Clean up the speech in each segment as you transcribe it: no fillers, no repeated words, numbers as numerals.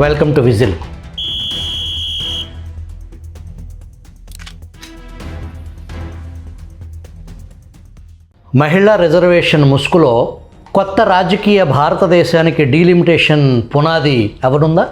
Welcome to whistle. మహిళా reservation ముసుగులో కొత్త రాజకీయ భారతదేశానికి డీలిమిటేషన్ పునాది ఎవరుందా?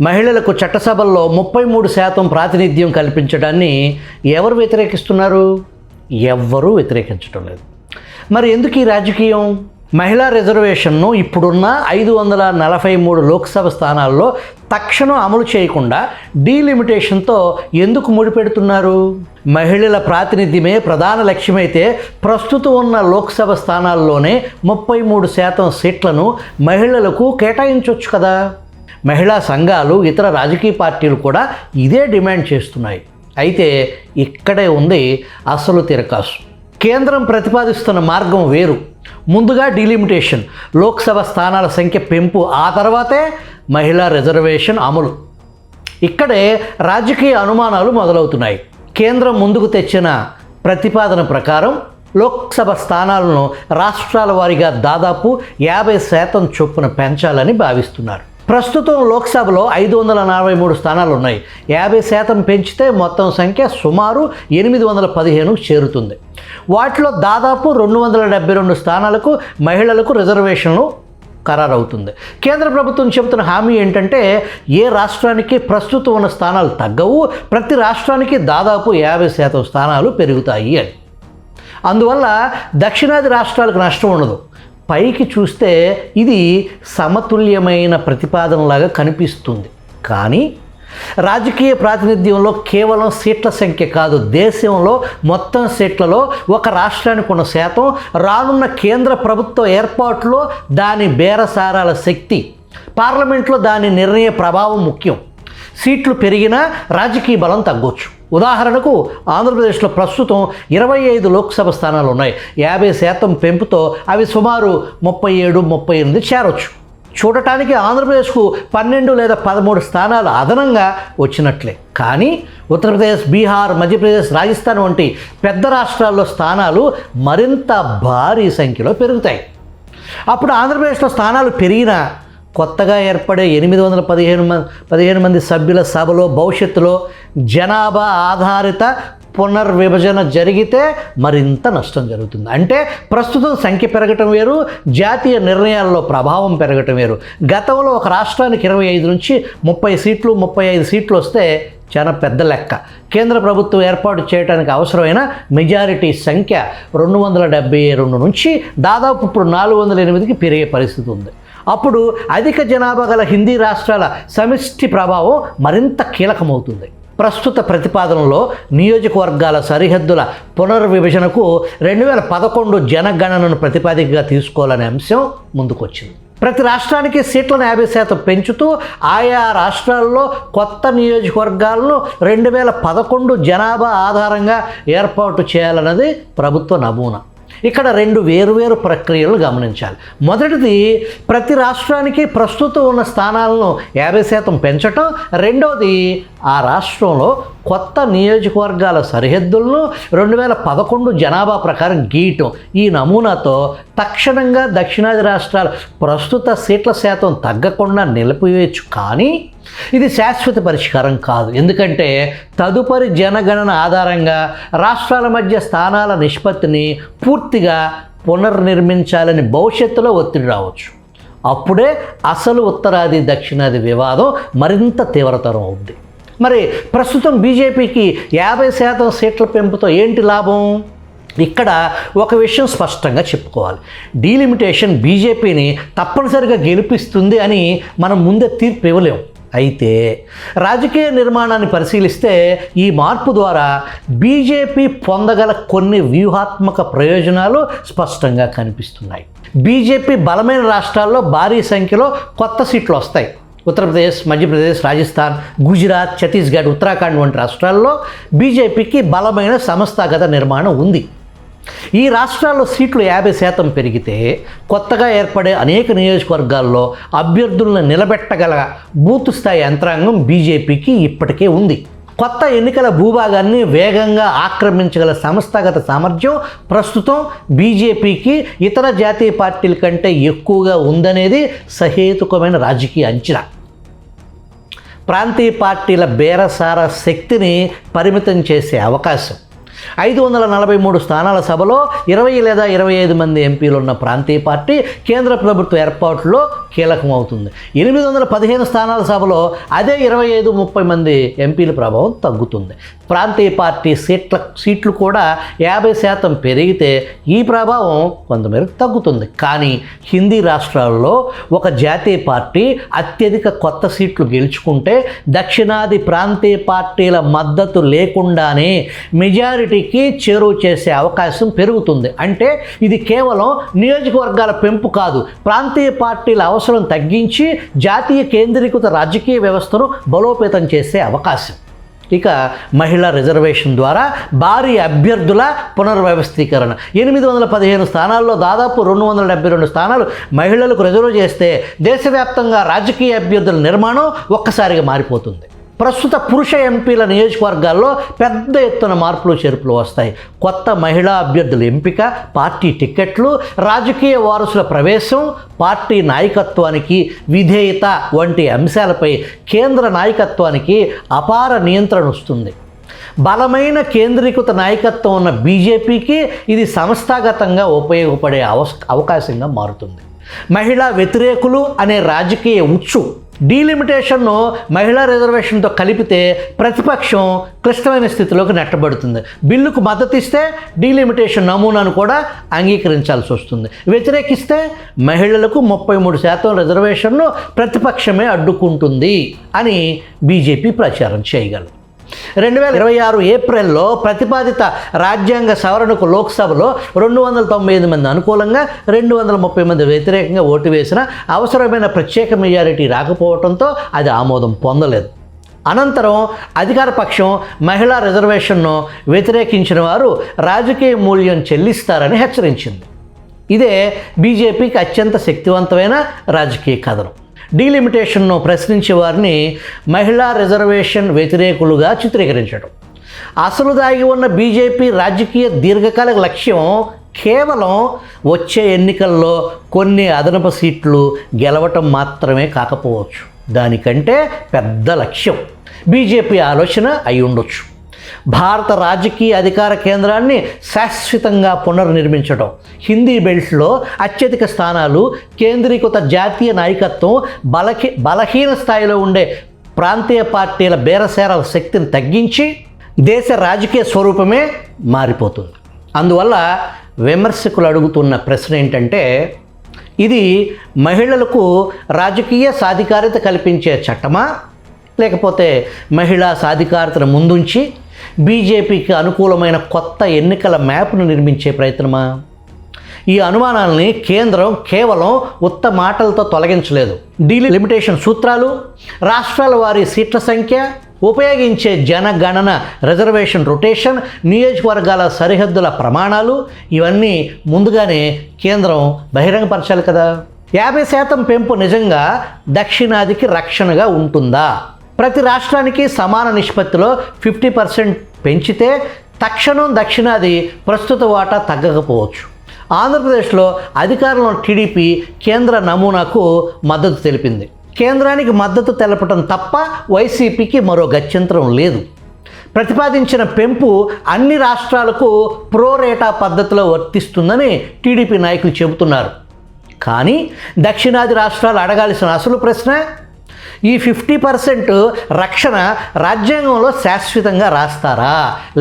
మహిళలకు చట్టసభల్లో 33% ప్రాతినిధ్యం కల్పించడాన్ని ఎవరు వ్యతిరేకిస్తున్నారు? ఎవ్వరూ వ్యతిరేకించడం లేదు. మరి ఎందుకు ఈ రాజకీయం? మహిళా రిజర్వేషన్ను ఇప్పుడున్న 543 లోక్సభ స్థానాల్లో తక్షణం అమలు చేయకుండా డీలిమిటేషన్తో ఎందుకు ముడిపెడుతున్నారు? మహిళల ప్రాతినిధ్యమే ప్రధాన లక్ష్యమైతే ప్రస్తుతం ఉన్న లోక్సభ స్థానాల్లోనే 33% సీట్లను మహిళలకు కేటాయించవచ్చు కదా. మహిళా సంఘాలు, ఇతర రాజకీయ పార్టీలు కూడా ఇదే డిమాండ్ చేస్తున్నాయి. అయితే ఇక్కడే ఉంది అసలు తిరకాసు. కేంద్రం ప్రతిపాదిస్తున్న మార్గం వేరు. ముందుగా డీలిమిటేషన్, లోక్సభ స్థానాల సంఖ్య పెంపు, ఆ తర్వాతే మహిళా రిజర్వేషన్ అమలు. ఇక్కడే రాజకీయ అనుమానాలు మొదలవుతున్నాయి. కేంద్రం ముందుకు తెచ్చిన ప్రతిపాదన ప్రకారం లోక్సభ స్థానాలను రాష్ట్రాల వారీగా దాదాపు 50% చొప్పున పెంచాలని భావిస్తున్నారు. ప్రస్తుతం లోక్సభలో 543 స్థానాలు ఉన్నాయి. 50% పెంచితే మొత్తం సంఖ్య సుమారు 815 చేరుతుంది. వాటిలో దాదాపు 272 స్థానాలకు మహిళలకు రిజర్వేషన్లు ఖరారవుతుంది. కేంద్ర ప్రభుత్వం చెబుతున్న హామీ ఏంటంటే ఏ రాష్ట్రానికి ప్రస్తుతం ఉన్న స్థానాలు తగ్గవు, ప్రతి రాష్ట్రానికి దాదాపు 50% స్థానాలు పెరుగుతాయి అని. అందువల్ల దక్షిణాది రాష్ట్రాలకు నష్టం ఉండదు. పైకి చూస్తే ఇది సమతుల్యమైన ప్రతిపాదనలాగా కనిపిస్తుంది. కానీ రాజకీయ ప్రాతినిధ్యంలో కేవలం సీట్ల సంఖ్య కాదు, దేశంలో మొత్తం సీట్లలో ఒక రాష్ట్రానికి ఉన్న శాతం, రానున్న కేంద్ర ప్రభుత్వ ఏర్పాటులో దాని బేరసారాల శక్తి, పార్లమెంట్లో దాని నిర్ణయ ప్రభావం ముఖ్యం. సీట్లు పెరిగినా రాజకీయ బలం తగ్గొచ్చు. ఉదాహరణకు ఆంధ్రప్రదేశ్లో ప్రస్తుతం 25 లోక్సభ స్థానాలు ఉన్నాయి. 50% పెంపుతో అవి సుమారు 37-38 చేరొచ్చు. చూడటానికి ఆంధ్రప్రదేశ్కు 12 లేదా 13 స్థానాలు అదనంగా వచ్చినట్లే. కానీ ఉత్తరప్రదేశ్, బీహార్, మధ్యప్రదేశ్, రాజస్థాన్ వంటి పెద్ద రాష్ట్రాల్లో స్థానాలు మరింత భారీ సంఖ్యలో పెరుగుతాయి. అప్పుడు ఆంధ్రప్రదేశ్లో స్థానాలు పెరిగినా కొత్తగా ఏర్పడే 815 మంది సభ్యుల సభలో భవిష్యత్తులో జనాభా ఆధారిత పునర్విభజన జరిగితే మరింత నష్టం జరుగుతుంది. అంటే ప్రస్తుతం సంఖ్య పెరగటం వేరు, జాతీయ నిర్ణయాల్లో ప్రభావం పెరగటం వేరు. గతంలో ఒక రాష్ట్రానికి 25 నుంచి 30 సీట్లు, 35 సీట్లు వస్తే చాలా పెద్ద లెక్క. కేంద్ర ప్రభుత్వం ఏర్పాటు చేయడానికి అవసరమైన మెజారిటీ సంఖ్య 272 నుంచి దాదాపు ఇప్పుడు 408కి పెరిగే పరిస్థితి ఉంది. అప్పుడు అధిక జనాభా గల హిందీ రాష్ట్రాల సమిష్టి ప్రభావం మరింత కీలకమవుతుంది. ప్రస్తుత ప్రతిపాదనలో నియోజకవర్గాల సరిహద్దుల పునర్విభజనకు 2011 జనగణనను ప్రతిపాదికగా తీసుకోవాలనే అంశం ముందుకొచ్చింది. ప్రతి రాష్ట్రానికి సీట్లను 50% పెంచుతూ ఆయా రాష్ట్రాల్లో కొత్త నియోజకవర్గాలను 2011 జనాభా ఆధారంగా ఏర్పాటు చేయాలన్నది ప్రభుత్వ నమూనా. ఇక్కడ 2 వేరువేరు ప్రక్రియలు గమనించాలి. మొదటిది, ప్రతి రాష్ట్రానికి ప్రస్తుతం ఉన్న స్థానాలను 50% పెంచటం. రెండవది, ఆ రాష్ట్రంలో కొత్త నియోజకవర్గాల సరిహద్దులను 2011 జనాభా ప్రకారం గీయటం. ఈ నమూనాతో తక్షణంగా దక్షిణాది రాష్ట్రాల ప్రస్తుత సీట్ల శాతం తగ్గకుండా నిలిపివేయచ్చు. కానీ ఇది శాశ్వత పరిష్కారం కాదు. ఎందుకంటే తదుపరి జనగణన ఆధారంగా రాష్ట్రాల మధ్య స్థానాల నిష్పత్తిని పూర్తిగా పునర్నిర్మించాలని భవిష్యత్తులో ఒత్తిడి రావచ్చు. అప్పుడే అసలు ఉత్తరాది దక్షిణాది వివాదం మరింత తీవ్రతరం అవుద్ది. మరి ప్రస్తుతం బీజేపీకి 50% సీట్ల పెంపుతో ఏంటి లాభం? ఇక్కడ ఒక విషయం స్పష్టంగా చెప్పుకోవాలి. డీలిమిటేషన్ బీజేపీని తప్పనిసరిగా గెలిపిస్తుంది అని మనం ముందే తీర్పు ఇవ్వలేం. అయితే రాజకీయ నిర్మాణాన్ని పరిశీలిస్తే ఈ మార్పు ద్వారా బీజేపీ పొందగల కొన్ని వ్యూహాత్మక ప్రయోజనాలు స్పష్టంగా కనిపిస్తున్నాయి. బీజేపీ బలమైన రాష్ట్రాల్లో భారీ సంఖ్యలో కొత్త సీట్లు వస్తాయి. ఉత్తరప్రదేశ్, మధ్యప్రదేశ్, రాజస్థాన్, గుజరాత్, ఛత్తీస్గఢ్, ఉత్తరాఖండ్ వంటి రాష్ట్రాల్లో బీజేపీకి బలమైన సంస్థాగత నిర్మాణం ఉంది. ఈ రాష్ట్రాల్లో సీట్లు 50% పెరిగితే కొత్తగా ఏర్పడే అనేక నియోజకవర్గాల్లో అభ్యర్థులను నిలబెట్టగల బూత్ స్థాయి యంత్రాంగం బీజేపీకి ఇప్పటికే ఉంది. కొత్త ఎన్నికల భూభాగాన్ని వేగంగా ఆక్రమించగల సంస్థాగత సామర్థ్యం ప్రస్తుతం బీజేపీకి ఇతర జాతీయ పార్టీల కంటే ఎక్కువగా ఉందనేది సహేతుకమైన రాజకీయ అంచనా. ప్రాంతీయ పార్టీల బేరసార శక్తిని పరిమితం చేసే అవకాశం. 543 స్థానాల సభలో 20 లేదా 25 మంది ఎంపీలు ఉన్న ప్రాంతీయ పార్టీ కేంద్ర ప్రభుత్వ ఏర్పాటులో కీలకమవుతుంది. 815 స్థానాల సభలో అదే 25-30 మంది ఎంపీల ప్రభావం తగ్గుతుంది. ప్రాంతీయ పార్టీ సీట్లు కూడా 50% పెరిగితే ఈ ప్రభావం కొంతమేరకు తగ్గుతుంది. కానీ హిందీ రాష్ట్రాల్లో ఒక జాతీయ పార్టీ అత్యధిక కొత్త సీట్లు గెలుచుకుంటే దక్షిణాది ప్రాంతీయ పార్టీల మద్దతు లేకుండానే మెజారిటీకి చేరువ చేసే అవకాశం పెరుగుతుంది. అంటే ఇది కేవలం నియోజకవర్గాల పెంపు కాదు, ప్రాంతీయ పార్టీల అవసరం తగ్గించి జాతీయ కేంద్రీకృత రాజకీయ వ్యవస్థను బలోపేతం చేసే అవకాశం. ఇక మహిళా రిజర్వేషన్ ద్వారా భారీ అభ్యర్థుల పునర్వ్యవస్థీకరణ. 815 స్థానాల్లో దాదాపు 272 స్థానాలు మహిళలకు రిజర్వ్ చేస్తే దేశవ్యాప్తంగా రాజకీయ అభ్యర్థుల నిర్మాణం ఒక్కసారిగా మారిపోతుంది. ప్రస్తుత పురుష ఎంపీల నియోజకవర్గాల్లో పెద్ద ఎత్తున మార్పులు చేర్పులు వస్తాయి. కొత్త మహిళా అభ్యర్థుల ఎంపిక, పార్టీ టిక్కెట్లు, రాజకీయ వారసుల ప్రవేశం, పార్టీ నాయకత్వానికి విధేయత వంటి అంశాలపై కేంద్ర నాయకత్వానికి అపార నియంత్రణ వస్తుంది. బలమైన కేంద్రీకృత నాయకత్వం ఉన్న బీజేపీకి ఇది సంస్థాగతంగా ఉపయోగపడే అవకాశంగా మారుతుంది. మహిళా వ్యతిరేకులు అనే రాజకీయ ఉచ్చు డీలిమిటేషన్ను మహిళా రిజర్వేషన్తో కలిపితే ప్రతిపక్షం క్లిష్టమైన స్థితిలోకి నెట్టబడుతుంది. బిల్లుకు మద్దతు ఇస్తే డీలిమిటేషన్ నమూనాను కూడా అంగీకరించాల్సి వస్తుంది. వ్యతిరేకిస్తే మహిళలకు 33% రిజర్వేషన్ను ప్రతిపక్షమే అడ్డుకుంటుంది అని బీజేపీ ప్రచారం చేయగలదు. 2026 ఏప్రిల్లో ప్రతిపాదిత రాజ్యాంగ సవరణకు లోక్సభలో 295 మంది అనుకూలంగా 230 మంది వ్యతిరేకంగా ఓటు వేసిన అవసరమైన ప్రత్యేక మెజారిటీ రాకపోవడంతో అది ఆమోదం పొందలేదు. అనంతరం అధికార పక్షం మహిళా రిజర్వేషన్ను వ్యతిరేకించిన వారు రాజకీయ మూల్యం చెల్లిస్తారని హెచ్చరించింది. ఇదే బీజేపీకి అత్యంత శక్తివంతమైన రాజకీయ కథనం. డీలిమిటేషన్ను ప్రశ్నించే వారిని మహిళా రిజర్వేషన్ వ్యతిరేకులుగా చిత్రీకరించడం. అసలు దాగి ఉన్న బీజేపీ రాజకీయ దీర్ఘకాలిక లక్ష్యం కేవలం వచ్చే ఎన్నికల్లో కొన్ని అదనపు సీట్లు గెలవటం మాత్రమే కాకపోవచ్చు. దానికంటే పెద్ద లక్ష్యం బీజేపీ ఆలోచన అయి ఉండొచ్చు. భారత రాజకీయ అధికార కేంద్రాన్ని శాశ్వతంగా పునర్నిర్మించడం, హిందీ బెల్ట్లో అత్యధిక స్థానాలు, కేంద్రీకృత జాతీయ నాయకత్వం, బలహీన స్థాయిలో ఉండే ప్రాంతీయ పార్టీల బేరసారాల శక్తిని తగ్గించి దేశ రాజకీయ స్వరూపమే మారిపోతుంది. అందువల్ల విమర్శకులు అడుగుతున్న ప్రశ్న ఏంటంటే, ఇది మహిళలకు రాజకీయ సాధికారత కల్పించే చట్టమా, లేకపోతే మహిళా సాధికారతను ముందుంచి బీజేపీకి అనుకూలమైన కొత్త ఎన్నికల మ్యాప్ను నిర్మించే ప్రయత్నమా? ఈ అనుమానాలని కేంద్రం కేవలం ఉత్త మాటలతో తొలగించలేదు. డీలిమిటేషన్ సూత్రాలు, రాష్ట్రాల వారి సీట్ల సంఖ్య, ఉపయోగించే జనగణన రిజర్వేషన్ రొటేషన్, నియోజకవర్గాల సరిహద్దుల ప్రమాణాలు ఇవన్నీ ముందుగానే కేంద్రం బహిరంగపరచాలి కదా. 50% పెంపు నిజంగా దక్షిణాదికి రక్షణగా ఉంటుందా? ప్రతి రాష్ట్రానికి సమాన నిష్పత్తిలో 50% పెంచితే తక్షణం దక్షిణాది ప్రస్తుత వాటా తగ్గకపోవచ్చు. ఆంధ్రప్రదేశ్లో అధికారంలో టీడీపీ కేంద్ర నమూనాకు మద్దతు తెలిపింది. కేంద్రానికి మద్దతు తెలపడం తప్ప వైసీపీకి మరో గత్యంతరం లేదు. ప్రతిపాదించిన పెంపు అన్ని రాష్ట్రాలకు ప్రోరేటా పద్ధతిలో వర్తిస్తుందని టీడీపీ నాయకులు చెబుతున్నారు. కానీ దక్షిణాది రాష్ట్రాలు అడగాల్సిన అసలు ప్రశ్న, ఈ 50% రక్షణ రాజ్యాంగంలో శాశ్వతంగా రాస్తారా,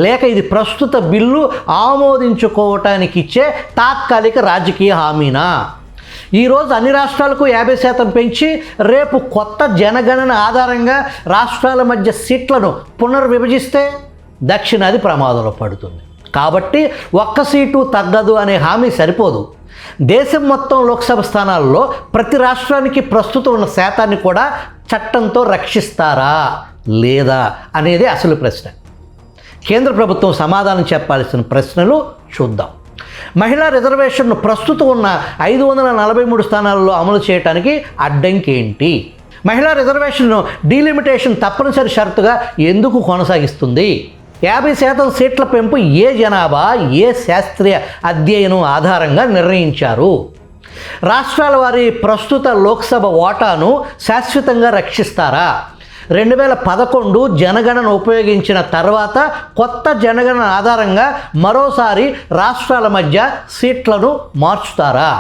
లేక ఇది ప్రస్తుత బిల్లు ఆమోదించుకోవటానికి ఇచ్చే తాత్కాలిక రాజకీయ హామీనా? ఈరోజు అన్ని రాష్ట్రాలకు 50% పెంచి రేపు కొత్త జనగణన ఆధారంగా రాష్ట్రాల మధ్య సీట్లను పునర్విభజిస్తే దక్షిణాది ప్రమాదంలో పడుతుంది. కాబట్టి ఒక్క సీటు తగ్గదు అనే హామీ సరిపోదు. దేశం మొత్తం లోక్సభ స్థానాల్లో ప్రతి రాష్ట్రానికి ప్రస్తుతం ఉన్న శాతాన్ని కూడా చట్టంతో రక్షిస్తారా లేదా అనేది అసలు ప్రశ్న. కేంద్ర ప్రభుత్వం సమాధానం చెప్పాల్సిన ప్రశ్నలు చూద్దాం. మహిళా రిజర్వేషన్ను ప్రస్తుతం ఉన్న 543 స్థానాల్లో అమలు చేయడానికి అడ్డంకి ఏంటి? మహిళా రిజర్వేషన్ డీలిమిటేషన్ తప్పనిసరి షరతుగా ఎందుకు కొనసాగిస్తుంది? 50% సీట్ల పెంపు ఏ జనాభా, ఏ శాస్త్రీయ అధ్యయనం ఆధారంగా నిర్ణయించారు? రాష్ట్రాల వారి ప్రస్తుత లోక్సభ వాటాను శాశ్వతంగా రక్షిస్తారా? 2011 జనగణన ఉపయోగించిన తర్వాత కొత్త జనగణన ఆధారంగా మరోసారి రాష్ట్రాల మధ్య సీట్లను మార్చుతారా?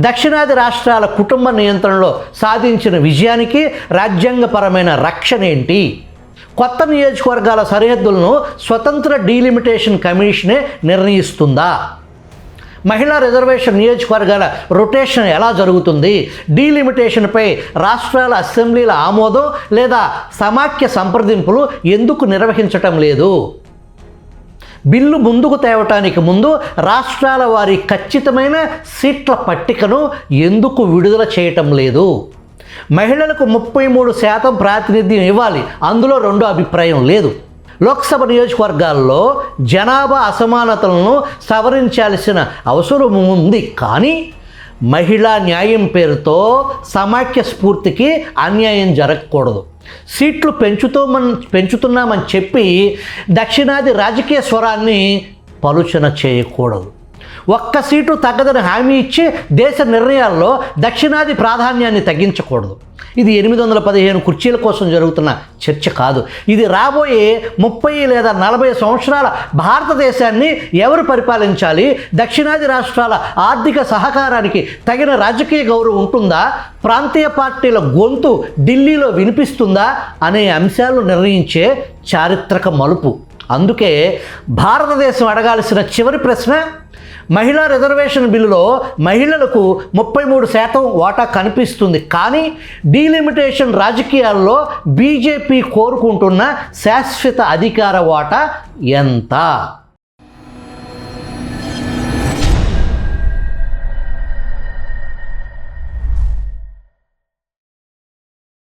దక్షిణాది రాష్ట్రాల కుటుంబ నియంత్రణలో సాధించిన విజయానికి రాజ్యాంగపరమైన రక్షణ ఏంటి? కొత్త నియోజకవర్గాల సరిహద్దులను స్వతంత్ర డీలిమిటేషన్ కమిషనే నిర్ణయిస్తుందా? మహిళా రిజర్వేషన్ నియోజకవర్గాల రొటేషన్ ఎలా జరుగుతుంది? డీలిమిటేషన్పై రాష్ట్రాల అసెంబ్లీల ఆమోదం లేదా సమాఖ్య సంప్రదింపులు ఎందుకు నిర్వహించటం లేదు? బిల్లు ముందుకు తేవటానికి ముందు రాష్ట్రాల వారి ఖచ్చితమైన సీట్ల పట్టికను ఎందుకు విడుదల చేయటం లేదు? మహిళలకు 33% ప్రాతినిధ్యం ఇవ్వాలి, అందులో రెండో అభిప్రాయం లేదు. లోక్సభ నియోజకవర్గాల్లో జనాభా అసమానతలను సవరించాల్సిన అవసరం ఉంది, కానీ మహిళా న్యాయం పేరుతో సమాఖ్య స్ఫూర్తికి అన్యాయం జరగకూడదు. సీట్లు పెంచుతున్నామని చెప్పి దక్షిణాది రాజకీయ స్వరాన్ని పలుచన చేయకూడదు. ఒక్క సీటు తగ్గదని హామీ ఇచ్చి దేశ నిర్ణయాల్లో దక్షిణాది ప్రాధాన్యాన్ని తగ్గించకూడదు. ఇది 815 కుర్చీల కోసం జరుగుతున్న చర్చ కాదు. ఇది రాబోయే 30 లేదా 40 సంవత్సరాల భారతదేశాన్ని ఎవరు పరిపాలించాలి? దక్షిణాది రాష్ట్రాల ఆర్థిక సహకారానికి తగిన రాజకీయ గౌరవం ఉంటుందా? ప్రాంతీయ పార్టీల గొంతు ఢిల్లీలో వినిపిస్తుందా అనే అంశాలు నిర్ణయించే చారిత్రక మలుపు. అందుకే భారతదేశం అడగాల్సిన చివరి ప్రశ్న, మహిళా రిజర్వేషన్ బిల్లులో మహిళలకు 33% వాటా కనిపిస్తుంది, కానీ డీలిమిటేషన్ రాజకీయాల్లో బీజేపీ కోరుకుంటున్న శాశ్వత అధికార వాటా ఎంత?